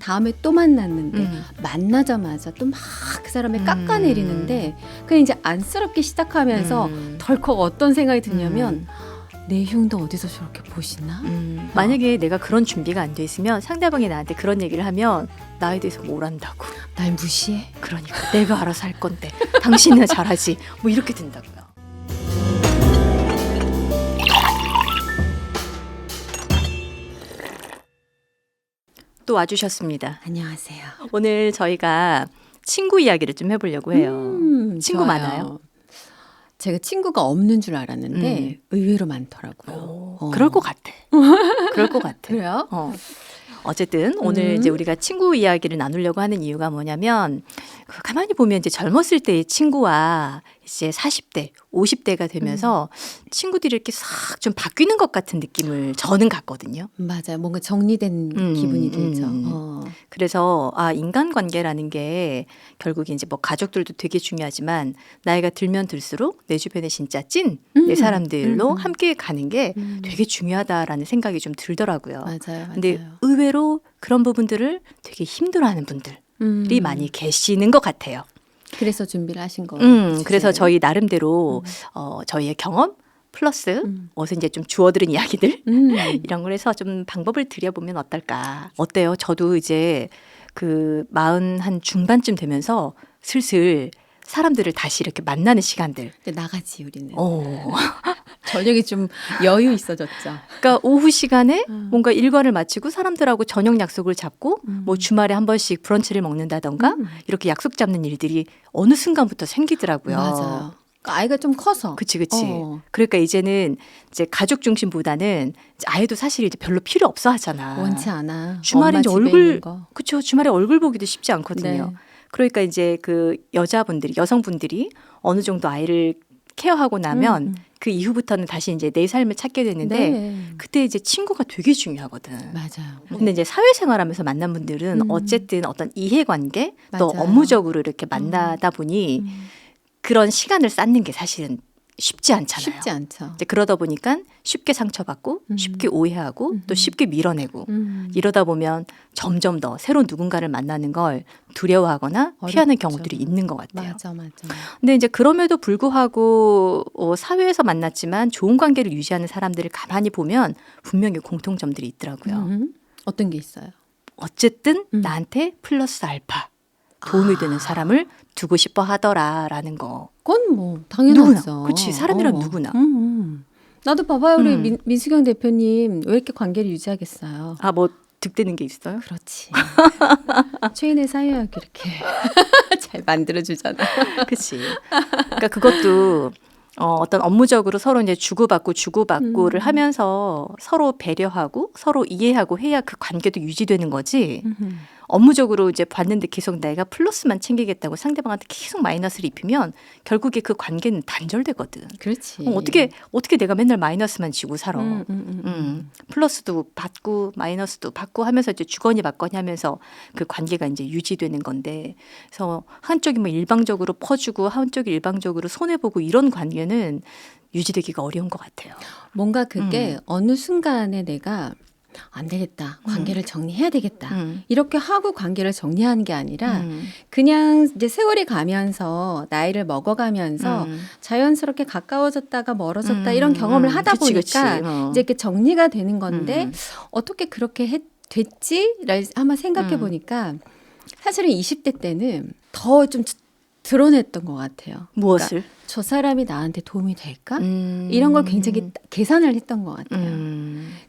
다음에 또 만났는데 만나자마자 또 막 그 사람을 깎아내리는데 그냥 이제 안쓰럽게 시작하면서 덜컥 어떤 생각이 드냐면 내 흉도 어디서 저렇게 보시나? 만약에 내가 그런 준비가 안 돼 있으면 상대방이 나한테 그런 얘기를 하면 나에 대해서 뭘 안다고. 날 무시해? 그러니까 내가 알아서 할 건데 당신은 잘하지. 뭐 이렇게 된다고요. 또 와주셨습니다. 안녕하세요. 오늘 저희가 친구 이야기를 좀 해보려고 해요. 친구 좋아요. 많아요? 제가 친구가 없는 줄 알았는데 의외로 많더라고요. 그럴 것 같아. 그럴 것 같아. 그래요? 어쨌든 오늘 이제 우리가 친구 이야기를 나누려고 하는 이유가 뭐냐면 가만히 보면 이제 젊었을 때의 친구와 이제 40대, 50대가 되면서 친구들이 이렇게 싹 좀 바뀌는 것 같은 느낌을 저는 갖거든요. 맞아요. 뭔가 정리된 기분이 들죠. 그래서 인간관계라는 게 결국에 이제 뭐 가족들도 되게 중요하지만 나이가 들면 들수록 내 주변에 진짜 찐 내 사람들로 함께 가는 게 되게 중요하다라는 생각이 좀 들더라고요. 맞아요. 근데 의외로 그런 부분들을 되게 힘들어하는 분들이 많이 계시는 것 같아요. 그래서 준비를 하신 거예요. 그래서 저희 나름대로 저희의 경험 플러스 어서 이제 좀 주워들은 이야기들 이런 걸 해서 좀 방법을 드려보면 어떨까. 어때요? 저도 이제 그 40 중반쯤 되면서 슬슬 사람들을 다시 이렇게 만나는 시간들. 나가지 우리는. 저녁이 좀 여유 있어졌죠. 그러니까 오후 시간에 뭔가 일과를 마치고 사람들하고 저녁 약속을 잡고 뭐 주말에 한 번씩 브런치를 먹는다던가 이렇게 약속 잡는 일들이 어느 순간부터 생기더라고요. 맞아요. 아이가 좀 커서. 그치. 그러니까 이제는 이제 가족 중심보다는 아이도 사실 이제 별로 필요 없어 하잖아. 원치 않아. 주말에 이제 얼굴, 거. 그쵸. 주말에 얼굴 보기도 쉽지 않거든요. 네. 그러니까 이제 그 여성분들이 어느 정도 아이를 케어하고 나면 그 이후부터는 다시 이제 내 삶을 찾게 되는데 네. 그때 이제 친구가 되게 중요하거든. 맞아요. 근데 이제 사회생활하면서 만난 분들은 어쨌든 어떤 이해관계 또 맞아요. 업무적으로 이렇게 만나다 보니 그런 시간을 쌓는 게 사실은 쉽지 않잖아요. 쉽지 않죠. 이제 그러다 보니까 쉽게 상처받고 쉽게 오해하고 또 쉽게 밀어내고 이러다 보면 점점 더 새로운 누군가를 만나는 걸 두려워하거나 피하는 어렵죠. 경우들이 있는 것 같아요. 맞아. 근데 이제 그럼에도 불구하고 사회에서 만났지만 좋은 관계를 유지하는 사람들을 가만히 보면 분명히 공통점들이 있더라고요. 어떤 게 있어요? 어쨌든 나한테 플러스 알파 도움이 되는 사람을 두고 싶어 하더라라는 거. 그건 뭐 당연하죠. 그렇지. 사람이란 누구나. 나도 봐봐요. 우리 민수경 대표님 왜 이렇게 관계를 유지하겠어요? 뭐 득되는 게 있어요? 그렇지. 최인의 사회학 이렇게 잘 만들어주잖아. 그렇지. 그러니까 그것도 어떤 업무적으로 서로 이제 주고받고를 하면서 서로 배려하고 서로 이해하고 해야 그 관계도 유지되는 거지. 업무적으로 이제 봤는데 계속 내가 플러스만 챙기겠다고 상대방한테 계속 마이너스를 입히면 결국에 그 관계는 단절되거든. 그렇지. 어떻게 내가 맨날 마이너스만 지고 살아. 플러스도 받고 마이너스도 받고 하면서 이제 주거니 받거니 하면서 그 관계가 이제 유지되는 건데, 그래서 한쪽이 뭐 일방적으로 퍼주고 한쪽이 일방적으로 손해보고 이런 관계는 유지되기가 어려운 것 같아요. 뭔가 그게 어느 순간에 내가 안 되겠다. 관계를 정리해야 되겠다. 이렇게 하고 관계를 정리하는 게 아니라 그냥 이제 세월이 가면서 나이를 먹어가면서 자연스럽게 가까워졌다가 멀어졌다 이런 경험을 하다 보니까 이제 이렇게 정리가 되는 건데 어떻게 그렇게 됐지를 한번 생각해 보니까 사실은 20대 때는 더 좀 드러냈던 것 같아요. 무엇을? 그러니까 저 사람이 나한테 도움이 될까? 이런 걸 굉장히 계산을 했던 것 같아요.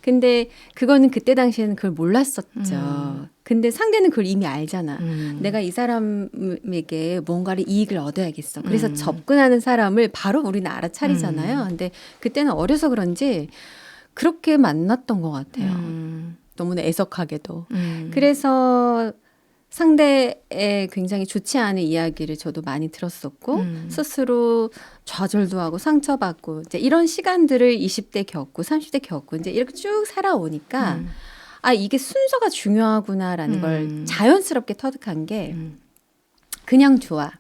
근데 그거는 그때 당시에는 그걸 몰랐었죠. 근데 상대는 그걸 이미 알잖아. 내가 이 사람에게 뭔가를 이익을 얻어야겠어. 그래서 접근하는 사람을 바로 우리는 알아차리잖아요. 근데 그때는 어려서 그런지 그렇게 만났던 것 같아요. 너무나 애석하게도. 그래서 상대의 굉장히 좋지 않은 이야기를 저도 많이 들었었고 스스로 좌절도 하고 상처받고 이제 이런 시간들을 20대 겪고 30대 겪고 이제 이렇게 쭉 살아오니까 이게 순서가 중요하구나라는 걸 자연스럽게 터득한 게 그냥 좋아.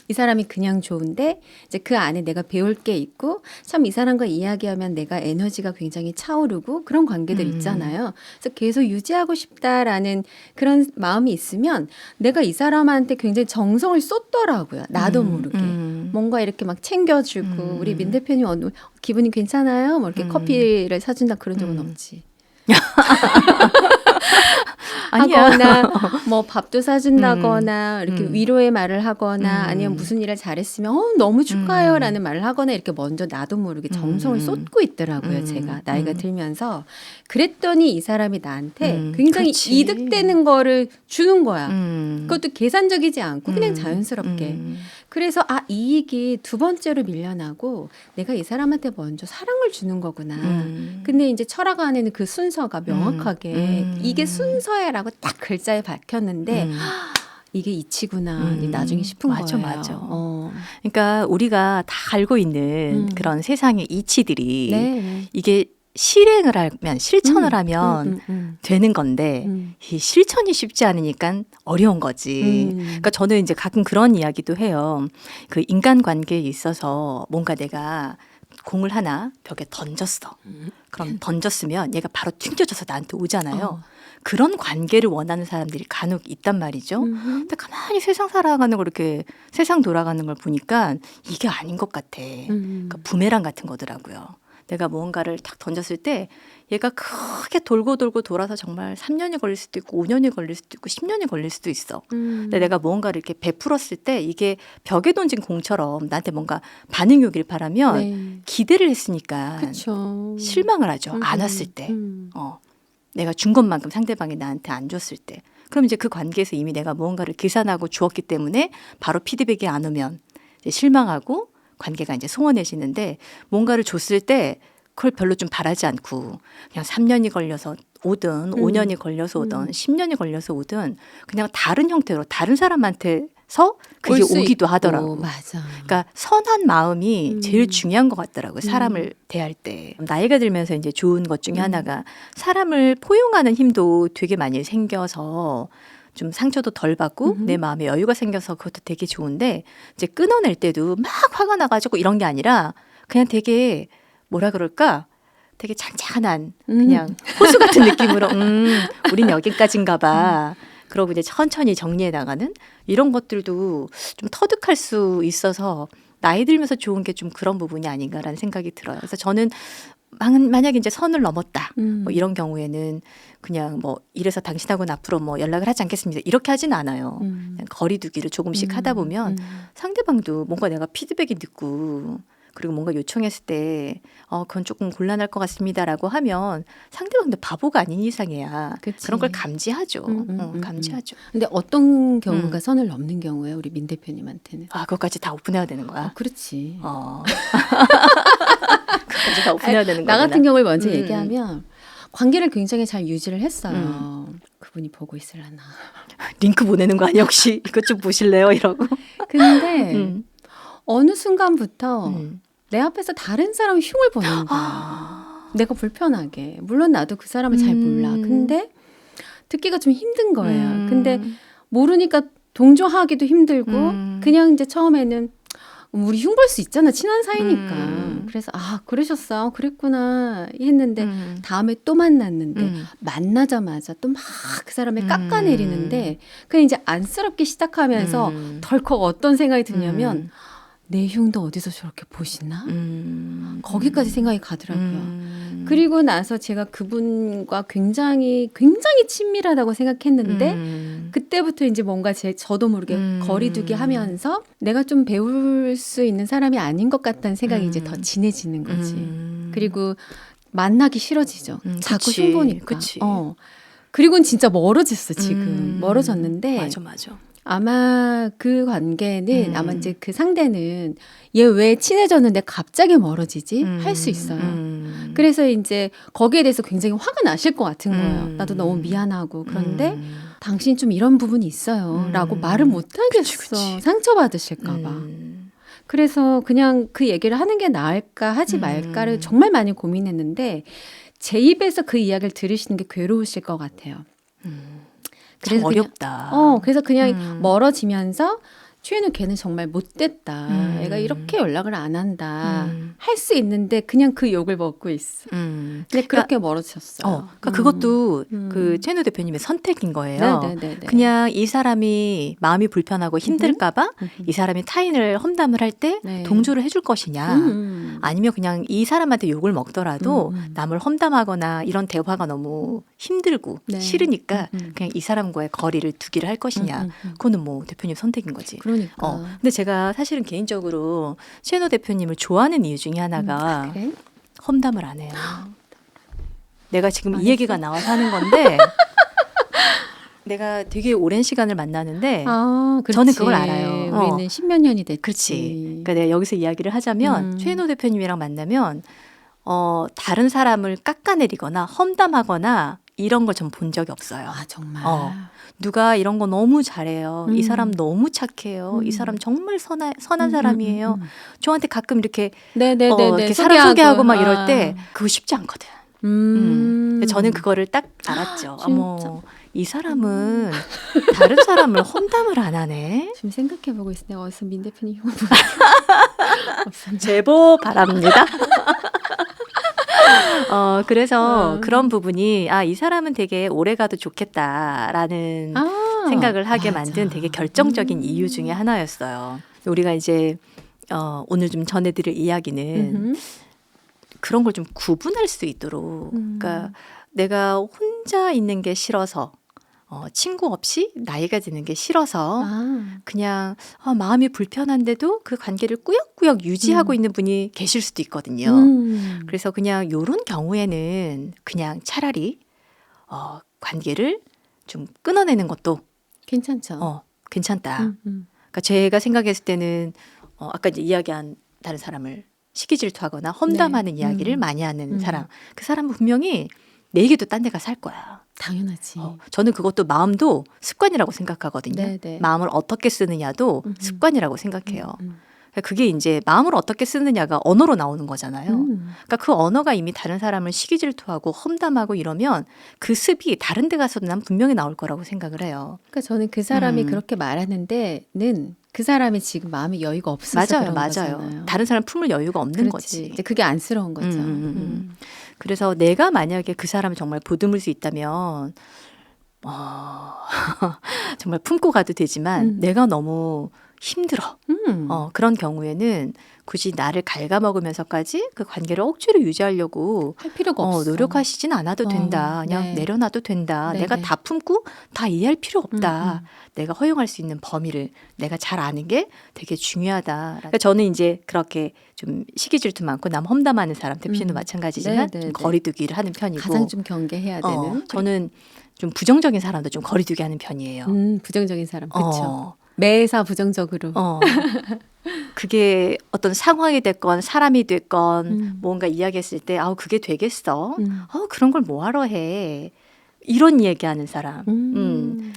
이 사람이 그냥 좋은데 이제 그 안에 내가 배울 게 있고 참 이 사람과 이야기하면 내가 에너지가 굉장히 차오르고 그런 관계들 있잖아요. 그래서 계속 유지하고 싶다라는 그런 마음이 있으면 내가 이 사람한테 굉장히 정성을 쏟더라고요. 나도 모르게. 뭔가 이렇게 막 챙겨주고 우리 민 대표님 오늘 기분이 괜찮아요? 뭐 이렇게 커피를 사준다 그런 적은 없지. 아니야. 하거나 뭐 밥도 사준다거나 이렇게 위로의 말을 하거나 아니면 무슨 일을 잘했으면 너무 축하해요라는 말을 하거나 이렇게 먼저 나도 모르게 정성을 쏟고 있더라고요. 제가 나이가 들면서 그랬더니 이 사람이 나한테 굉장히 그렇지. 이득되는 거를 주는 거야. 그것도 계산적이지 않고 그냥 자연스럽게. 그래서 이 이익이 두 번째로 밀려나고 내가 이 사람한테 먼저 사랑을 주는 거구나. 근데 이제 철학 안에는 그 순서가 명확하게 이게 순서야라고 딱 글자에 박혔는데 이게 이치구나. 나중에 싶은 맞아, 거예요. 맞아. 그러니까 우리가 다 알고 있는 그런 세상의 이치들이 네. 이게 실행을 하면 실천을 하면 되는 건데 이 실천이 쉽지 않으니까 어려운 거지. 그러니까 저는 이제 가끔 그런 이야기도 해요. 그 인간 관계에 있어서 뭔가 내가 공을 하나 벽에 던졌어. 그럼 던졌으면 얘가 바로 튕겨져서 나한테 오잖아요. 그런 관계를 원하는 사람들이 간혹 있단 말이죠. 근데 가만히 세상 살아가는 걸 이렇게 세상 돌아가는 걸 보니까 이게 아닌 것 같아. 그러니까 부메랑 같은 거더라고요. 내가 무언가를 탁 던졌을 때 얘가 크게 돌고 돌고 돌아서 정말 3년이 걸릴 수도 있고 5년이 걸릴 수도 있고 10년이 걸릴 수도 있어. 근데 내가 무언가를 이렇게 베풀었을 때 이게 벽에 던진 공처럼 나한테 뭔가 반응이 오길 바라면 네. 기대를 했으니까 그쵸. 실망을 하죠. 안 왔을 때. 내가 준 것만큼 상대방이 나한테 안 줬을 때. 그럼 이제 그 관계에서 이미 내가 무언가를 계산하고 주었기 때문에 바로 피드백이 안 오면 이제 실망하고 관계가 이제 소원해지는데 뭔가를 줬을 때 그걸 별로 좀 바라지 않고 그냥 3년이 걸려서 오든 5년이 걸려서 오든 10년이 걸려서 오든 그냥 다른 형태로 다른 사람한테서 그게 올 수 오기도 있고. 하더라고. 맞아. 그러니까 선한 마음이 제일 중요한 것 같더라고요. 사람을 대할 때. 나이가 들면서 이제 좋은 것 중에 하나가 사람을 포용하는 힘도 되게 많이 생겨서 좀 상처도 덜 받고 내 마음에 여유가 생겨서 그것도 되게 좋은데 이제 끊어낼 때도 막 화가 나가지고 이런 게 아니라 그냥 되게 뭐라 그럴까? 되게 잔잔한 그냥 호수 같은 느낌으로 우린 여기까지인가 봐. 그러고 이제 천천히 정리해 나가는 이런 것들도 좀 터득할 수 있어서 나이 들면서 좋은 게 좀 그런 부분이 아닌가라는 생각이 들어요. 그래서 저는 만약에 이제 선을 넘었다. 뭐 이런 경우에는 그냥 뭐 이래서 당신하고는 앞으로 뭐 연락을 하지 않겠습니다. 이렇게 하진 않아요. 그냥 거리두기를 조금씩 하다 보면 상대방도 뭔가 내가 피드백이 늦고 그리고 뭔가 요청했을 때 그건 조금 곤란할 것 같습니다라고 하면 상대방도 바보가 아닌 이상이야. 그치. 그런 걸 감지하죠. 감지하죠. 근데 어떤 경우가 선을 넘는 경우예요? 우리 민 대표님한테는. 그것까지 다 오픈해야 되는 거야. 그렇지. 그것까지 다 오픈해야 되는 거야. 나 같은 경우를 먼저 얘기하면 관계를 굉장히 잘 유지를 했어요. 그분이 보고 있으려나. 링크 보내는 거 아니야 혹시? 이것 좀 보실래요? 이러고. 근데 어느 순간부터 내 앞에서 다른 사람 흉을 보는 거야. 내가 불편하게. 물론 나도 그 사람을 잘 몰라. 근데 듣기가 좀 힘든 거예요. 근데 모르니까 동조하기도 힘들고 그냥 이제 처음에는 우리 흉 볼 수 있잖아. 친한 사이니까. 그래서 그러셨어. 그랬구나 했는데 다음에 또 만났는데 만나자마자 또 막 그 사람을 깎아내리는데 그냥 이제 안쓰럽게 시작하면서 덜컥 어떤 생각이 드냐면 내 흉도 어디서 저렇게 보시나? 거기까지 생각이 가더라고요. 그리고 나서 제가 그분과 굉장히 친밀하다고 생각했는데 그때부터 이제 뭔가 저도 모르게 거리두기 하면서 내가 좀 배울 수 있는 사람이 아닌 것 같다는 생각이 이제 더 진해지는 거지. 그리고 만나기 싫어지죠. 자꾸 흉 보니까. 그치. 그리고는 진짜 멀어졌어 지금. 멀어졌는데 맞아. 아마 그 관계는 아마 이제 그 상대는 얘 왜 친해졌는데 갑자기 멀어지지? 할 수 있어요. 그래서 이제 거기에 대해서 굉장히 화가 나실 것 같은 거예요. 나도 너무 미안하고 그런데 당신 좀 이런 부분이 있어요. 라고 말을 못 하겠어. 그치. 상처받으실까 봐. 그래서 그냥 그 얘기를 하는 게 나을까 하지 말까를 정말 많이 고민했는데 제 입에서 그 이야기를 들으시는 게 괴로우실 것 같아요. 참 어렵다. 그래서 그냥 멀어지면서 최애는 걔는 정말 못됐다. 애가 이렇게 연락을 안 한다. 할 수 있는데 그냥 그 욕을 먹고 있어. 근데 그렇게 멀어졌어요. 그러니까 그것도 그 최은우 대표님의 선택인 거예요. 네네네네. 그냥 이 사람이 마음이 불편하고 힘들까봐 이 사람이 타인을 험담을 할 때 네. 동조를 해줄 것이냐, 아니면 그냥 이 사람한테 욕을 먹더라도 남을 험담하거나 이런 대화가 너무 힘들고 네. 싫으니까 그냥 이 사람과의 거리를 두기를 할 것이냐. 그거는 뭐 대표님 선택인 거지. 그러니까. 근데 제가 사실은 개인적으로 최은우 대표님을 좋아하는 이유 중에 하나가 그래? 험담을 안 해요. 내가 지금 안 이 얘기가 나와서 하는 건데 내가 되게 오랜 시간을 만났는데 그렇지. 저는 그걸 알아요. 우리는 10몇 년이 됐지. 그렇지. 그러니까 내가 여기서 이야기를 하자면 최은호 대표님이랑 만나면 다른 사람을 깎아내리거나 험담하거나 이런 걸 전 본 적이 없어요. 아 정말. 누가 이런 거 너무 잘해요. 이 사람 너무 착해요. 이 사람 정말 선한 사람이에요. 저한테 가끔 이렇게, 네네네. 이렇게 사람 소개하고 막 이럴 때 그거 쉽지 않거든. 저는 그거를 딱 알았죠. 어머, 이 사람은 다른 사람을 험담을 안 하네. 지금 생각해보고 있어. 내가 어디서 민 대표님 흉을 제보 바랍니다. 그래서 그런 부분이 이 사람은 되게 오래가도 좋겠다라는 생각을 하게 만든 되게 결정적인 이유 중에 하나였어요. 우리가 이제 오늘 좀 전해드릴 이야기는 그런 걸 좀 구분할 수 있도록 그러니까 내가 혼자 있는 게 싫어서 친구 없이 나이가 드는 게 싫어서 그냥 마음이 불편한데도 그 관계를 꾸역꾸역 유지하고 있는 분이 계실 수도 있거든요. 그래서 그냥 이런 경우에는 그냥 차라리 관계를 좀 끊어내는 것도 괜찮죠. 괜찮다. 그러니까 제가 생각했을 때는 아까 이제 이야기한 다른 사람을 시기 질투하거나 험담하는 이야기를 많이 하는 사람, 그 사람은 분명히 내 얘기도 딴 데 가서 할 거야. 당연하지. 저는 그것도 마음도 습관이라고 생각하거든요. 네네. 마음을 어떻게 쓰느냐도 습관이라고 생각해요. 그게 이제 마음을 어떻게 쓰느냐가 언어로 나오는 거잖아요. 그러니까 그 언어가 이미 다른 사람을 시기 질투하고 험담하고 이러면 그 습이 다른 데 가서도 난 분명히 나올 거라고 생각을 해요. 그러니까 저는 그 사람이 그렇게 말하는 데는 그 사람이 지금 마음에 여유가 없어서 그런 거잖아요. 다른 사람 품을 여유가 없는 그렇지. 거지. 이제 그게 안쓰러운 거죠. 그래서 내가 만약에 그 사람을 정말 보듬을 수 있다면 정말 품고 가도 되지만 내가 너무 힘들어. 그런 경우에는 굳이 나를 갉아먹으면서까지 그 관계를 억지로 유지하려고 할 필요가 없어. 노력하시진 않아도 된다. 그냥 네. 내려놔도 된다. 네네. 내가 다 품고 다 이해할 필요 없다. 내가 허용할 수 있는 범위를 내가 잘 아는 게 되게 중요하다. 그러니까 저는 이제 그렇게 좀 시기 질투 많고 남 험담하는 사람, 대표님도 마찬가지지만 네네네. 좀 거리두기를 하는 편이고 가장 좀 경계해야 되는. 저는 좀 부정적인 사람도 좀 거리두기 하는 편이에요. 부정적인 사람. 그렇죠. 매사 부정적으로. 그게 어떤 상황이 됐건 사람이 됐건 뭔가 이야기했을 때 그게 되겠어? 그런 걸 뭐하러 해? 이런 얘기하는 사람.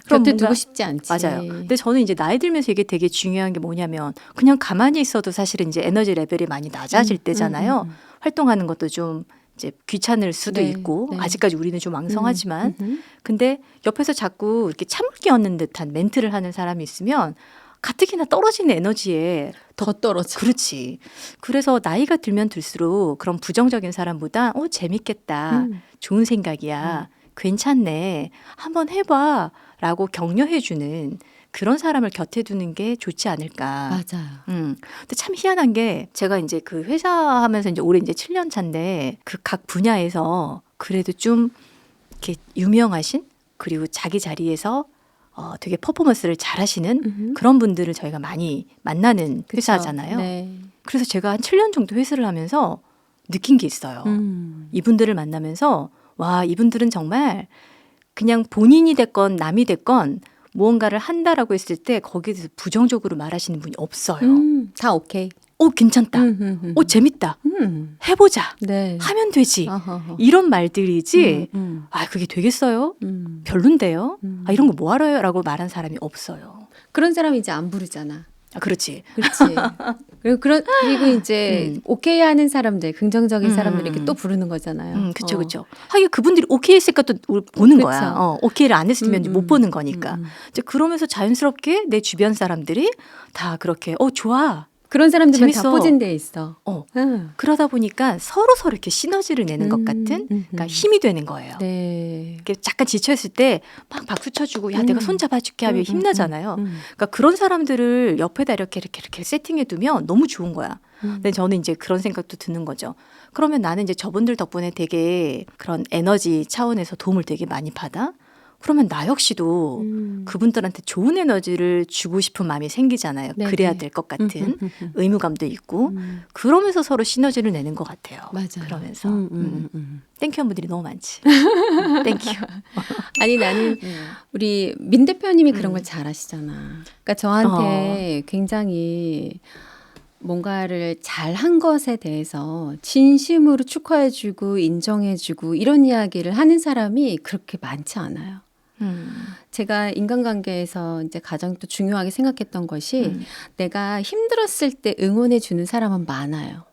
곁에 두고 싶지 않지. 맞아요. 근데 저는 이제 나이 들면서 이게 되게 중요한 게 뭐냐면 그냥 가만히 있어도 사실은 이제 에너지 레벨이 많이 낮아질 때잖아요. 활동하는 것도 좀 이제 귀찮을 수도 네, 있고 네. 아직까지 우리는 좀 왕성하지만 근데 옆에서 자꾸 이렇게 찬물 끼얹는 듯한 멘트를 하는 사람이 있으면 가뜩이나 떨어지는 에너지에 더 떨어져. 그렇지. 그래서 나이가 들면 들수록 그런 부정적인 사람보다 재밌겠다. 좋은 생각이야. 괜찮네. 한번 해봐. 라고 격려해주는 그런 사람을 곁에 두는 게 좋지 않을까. 맞아요. 근데 참 희한한 게 제가 이제 그 회사 하면서 이제 올해 이제 7년 차인데 그 각 분야에서 그래도 좀 이렇게 유명하신 그리고 자기 자리에서 되게 퍼포먼스를 잘하시는 그런 분들을 저희가 많이 만나는 그쵸. 회사잖아요. 네. 그래서 제가 한 7년 정도 회사를 하면서 느낀 게 있어요. 이분들을 만나면서 와, 이분들은 정말 그냥 본인이 됐건 남이 됐건 무언가를 한다라고 했을 때 거기에 대해서 부정적으로 말하시는 분이 없어요. 다 오케이. 괜찮다. 재밌다. 해보자. 네. 하면 되지. 어허허. 이런 말들이지. 그게 되겠어요? 음. 별론데요? 이런 거 뭐하러요? 라고 말한 사람이 없어요. 그런 사람이 이제 안 부르잖아. 그렇지. 그렇지. 그리고 이제 오케이 하는 사람들, 긍정적인 사람들 이렇게 또 부르는 거잖아요. 그쵸, 그쵸. 하긴 그분들이 오케이 했으니까 또 보는 그쵸. 거야. 오케이를 안 했으면 못 보는 거니까. 이제 그러면서 자연스럽게 내 주변 사람들이 다 그렇게 좋아. 그런 사람들만 다 재밌어. 포진돼 있어. 그러다 보니까 서로 이렇게 시너지를 내는 것 같은 그러니까 힘이 되는 거예요. 네. 이렇게 잠깐 지쳐있을 때 막 박수 쳐주고 야 내가 손 잡아줄게 하면 힘나잖아요. 그러니까 그런 사람들을 옆에다 이렇게 세팅해 두면 너무 좋은 거야. 근데 저는 이제 그런 생각도 드는 거죠. 그러면 나는 이제 저분들 덕분에 되게 그런 에너지 차원에서 도움을 되게 많이 받아. 그러면 나 역시도 그분들한테 좋은 에너지를 주고 싶은 마음이 생기잖아요. 네네. 그래야 될 것 같은 의무감도 있고 그러면서 서로 시너지를 내는 것 같아요. 맞아요. 그러면서 땡큐한 분들이 너무 많지. 땡큐. 아니 나는 우리 민 대표님이 그런 걸 잘하시잖아. 그러니까 저한테 굉장히 뭔가를 잘한 것에 대해서 진심으로 축하해주고 인정해주고 이런 이야기를 하는 사람이 그렇게 많지 않아요. 제가 인간관계에서 이제 가장 또 중요하게 생각했던 것이 내가 힘들었을 때 응원해 주는 사람은 많아요.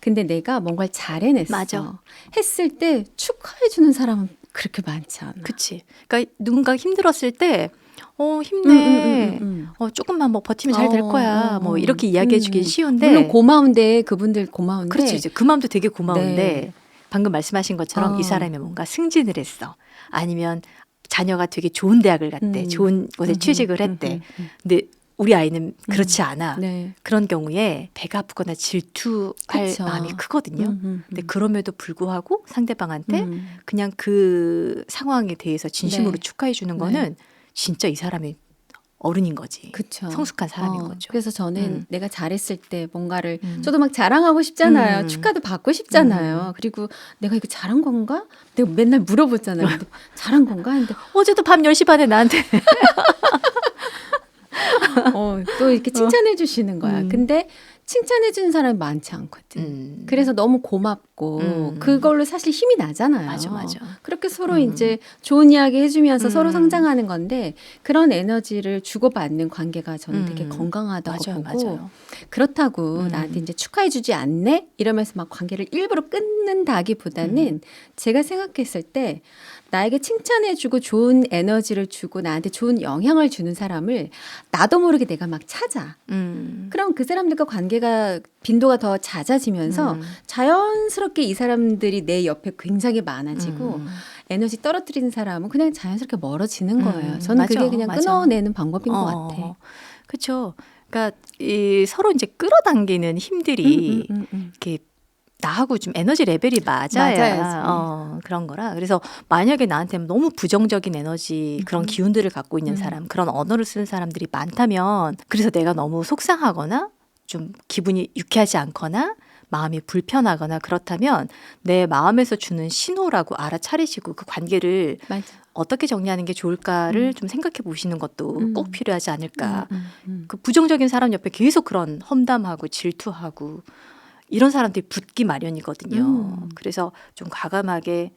근데 내가 뭔가를 잘 해냈어. 맞아. 했을 때 축하해 주는 사람은 그렇게 많지 않아. 그치. 그러니까 누군가 힘들었을 때 힘내. 조금만 뭐 버티면 잘 될 거야. 뭐 이렇게 이야기해 주긴 쉬운데. 물론 고마운데 그분들 고마운데. 그렇지. 이제 그 마음도 되게 고마운데 네. 방금 말씀하신 것처럼 이 사람이 뭔가 승진을 했어. 아니면 자녀가 되게 좋은 대학을 갔대. 좋은 곳에 취직을 했대. 근데 우리 아이는 그렇지 않아. 네. 그런 경우에 배가 아프거나 질투할 그쵸. 마음이 크거든요. 근데 그럼에도 불구하고 상대방한테 그냥 그 상황에 대해서 진심으로 네. 축하해 주는 거는 진짜 이 사람이 어른인 거지. 그쵸. 성숙한 사람인 거죠. 그래서 저는 내가 잘했을 때 뭔가를 저도 막 자랑하고 싶잖아요. 축하도 받고 싶잖아요. 그리고 내가 이거 잘한 건가? 내가 맨날 물어보잖아요. 근데 잘한 건가? 근데 어제도 밤 10시 반에 나한테 또 이렇게 칭찬해 주시는 거야. 근데 칭찬해 주는 사람이 많지 않거든. 그래서 너무 고맙고 그걸로 사실 힘이 나잖아요. 맞아. 그렇게 서로 이제 좋은 이야기 해주면서 서로 성장하는 건데 그런 에너지를 주고받는 관계가 저는 되게 건강하다고 보고 맞아요. 그렇다고 나한테 이제 축하해 주지 않네? 이러면서 막 관계를 일부러 끊는다기보다는 제가 생각했을 때 나에게 칭찬해주고 좋은 에너지를 주고 나한테 좋은 영향을 주는 사람을 나도 모르게 내가 막 찾아. 그럼 그 사람들과 관계가 빈도가 더 잦아지면서 자연스럽게 이 사람들이 내 옆에 굉장히 많아지고 에너지 떨어뜨리는 사람은 그냥 자연스럽게 멀어지는 거예요. 저는 맞아, 그게 그냥 맞아. 끊어내는 방법인 것 같아. 그렇죠. 그러니까 이 서로 이제 끌어당기는 힘들이 이렇게 나하고 좀 에너지 레벨이 맞아야 그런 거라. 그래서 만약에 나한테 너무 부정적인 에너지 그런 기운들을 갖고 있는 사람, 그런 언어를 쓰는 사람들이 많다면 그래서 내가 너무 속상하거나 좀 기분이 유쾌하지 않거나 마음이 불편하거나 그렇다면 내 마음에서 주는 신호라고 알아차리시고 그 관계를 맞아. 어떻게 정리하는 게 좋을까를 좀 생각해 보시는 것도 꼭 필요하지 않을까. 그 부정적인 사람 옆에 계속 그런 험담하고 질투하고 이런 사람들이 붙기 마련이거든요. 그래서 좀 과감하게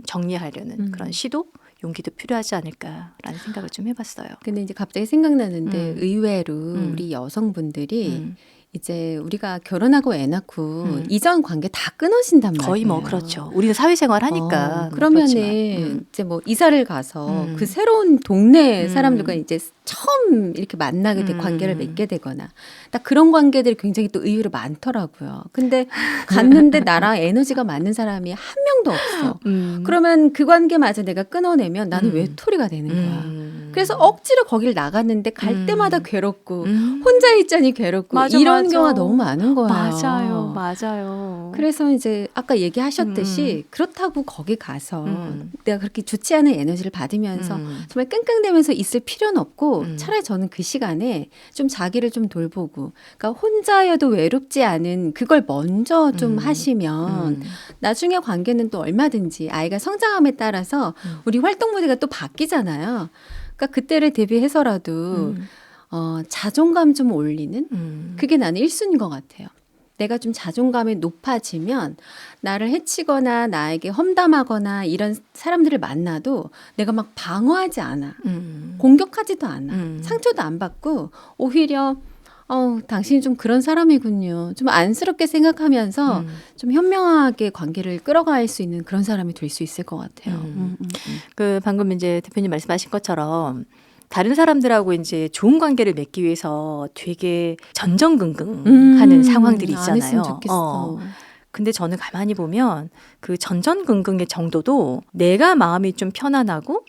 정리하려는 그런 시도, 용기도 필요하지 않을까라는 생각을 좀 해봤어요. 근데 이제 갑자기 생각나는데 의외로 우리 여성분들이 이제 우리가 결혼하고 애 낳고 이전 관계 다 끊어진단 말이에요. 거의 뭐 그렇죠. 우리는 사회생활 하니까. 그러면은 이제 뭐 이사를 가서 그 새로운 동네 사람들과 이제 처음 이렇게 만나게 돼 관계를 맺게 되거나 딱 그런 관계들이 굉장히 또 의외로 많더라고요. 근데 갔는데 나랑 에너지가 맞는 사람이 한 명도 없어. 그러면 그 관계마저 내가 끊어내면 나는 외톨이가 되는 거야. 그래서 억지로 거기를 나갔는데 갈 때마다 괴롭고 혼자 있자니 괴롭고 이런 경우가 너무 많은 거예요. 맞아요. 그래서 이제 아까 얘기하셨듯이 그렇다고 거기 가서 내가 그렇게 좋지 않은 에너지를 받으면서 정말 끙끙대면서 있을 필요는 없고 차라리 저는 그 시간에 좀 자기를 좀 돌보고 그러니까 혼자여도 외롭지 않은 그걸 먼저 좀 하시면 나중에 관계는 또 얼마든지 아이가 성장함에 따라서 우리 활동 무대가 또 바뀌잖아요. 그러니까 그때를 대비해서라도 자존감 좀 올리는 그게 나는 1순위인 것 같아요. 내가 좀 자존감이 높아지면 나를 해치거나 나에게 험담하거나 이런 사람들을 만나도 내가 막 방어하지 않아. 공격하지도 않아. 상처도 안 받고 오히려 당신이 좀 그런 사람이군요. 좀 안쓰럽게 생각하면서 좀 현명하게 관계를 끌어갈 수 있는 그런 사람이 될 수 있을 것 같아요. 그 방금 이제 대표님 말씀하신 것처럼 다른 사람들하고 이제 좋은 관계를 맺기 위해서 되게 전전긍긍하는 상황들이 안 했으면 있잖아요. 좋겠어. 근데 저는 가만히 보면 그 전전긍긍의 정도도 내가 마음이 좀 편안하고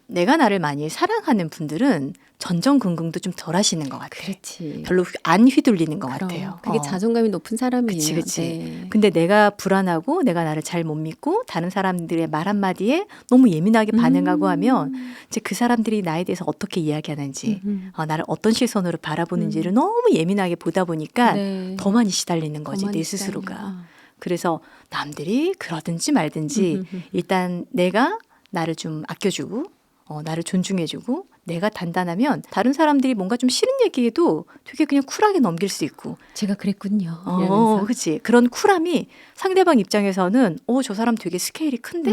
내가 나를 많이 사랑하는 분들은 전전긍긍도 좀 덜 하시는 것 같아요. 그렇지. 별로 안 휘둘리는 것 그럼. 같아요. 그게 자존감이 높은 사람이에요. 그치, 그치. 네. 근데 내가 불안하고 내가 나를 잘 못 믿고 다른 사람들의 말 한마디에 너무 예민하게 반응하고 하면 이제 그 사람들이 나에 대해서 어떻게 이야기하는지 나를 어떤 시선으로 바라보는지를 너무 예민하게 보다 보니까 네. 더 많이 시달리는 더 거지 많이 내 시달려. 스스로가. 그래서 남들이 그러든지 말든지 일단 내가 나를 좀 아껴주고 나를 존중해주고 내가 단단하면 다른 사람들이 뭔가 좀 싫은 얘기해도 되게 그냥 쿨하게 넘길 수 있고. 제가 그랬군요. 이러면서. 그렇지. 그런 쿨함이 상대방 입장에서는 저 사람 되게 스케일이 큰데?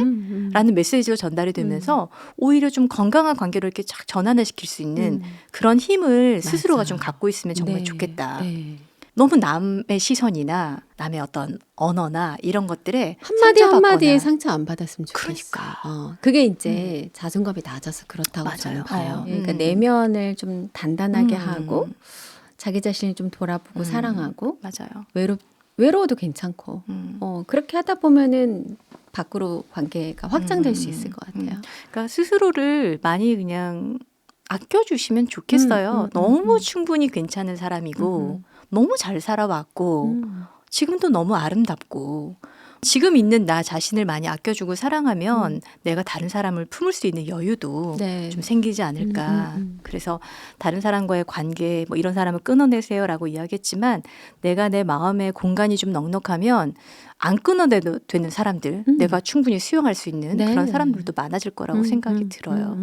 라는 메시지가 전달이 되면서 오히려 좀 건강한 관계로 이렇게 쫙 전환을 시킬 수 있는 그런 힘을 스스로가 맞아. 좀 갖고 있으면 정말 네. 좋겠다. 네. 너무 남의 시선이나 남의 어떤 언어나 이런 것들에 한마디 한마디에 상처받거나. 상처 안 받았으면 좋겠어. 그러니까. 그게 이제 자존감이 낮아서 그렇다고 맞아요. 저는 봐요. 어. 그러니까 내면을 좀 단단하게 하고 자기 자신을 좀 돌아보고 사랑하고 맞아요. 외로워도 괜찮고 그렇게 하다 보면은 밖으로 관계가 확장될 수 있을 것 같아요. 그러니까 스스로를 많이 그냥 아껴주시면 좋겠어요. 너무 충분히 괜찮은 사람이고 너무 잘 살아왔고 지금도 너무 아름답고 지금 있는 나 자신을 많이 아껴주고 사랑하면 내가 다른 사람을 품을 수 있는 여유도 네. 좀 생기지 않을까. 그래서 다른 사람과의 관계 뭐 이런 사람을 끊어내세요라고 이야기했지만 내가 내 마음의 공간이 좀 넉넉하면 안 끊어내도 되는 사람들 내가 충분히 수용할 수 있는 네. 그런 사람들도 많아질 거라고 생각이 들어요.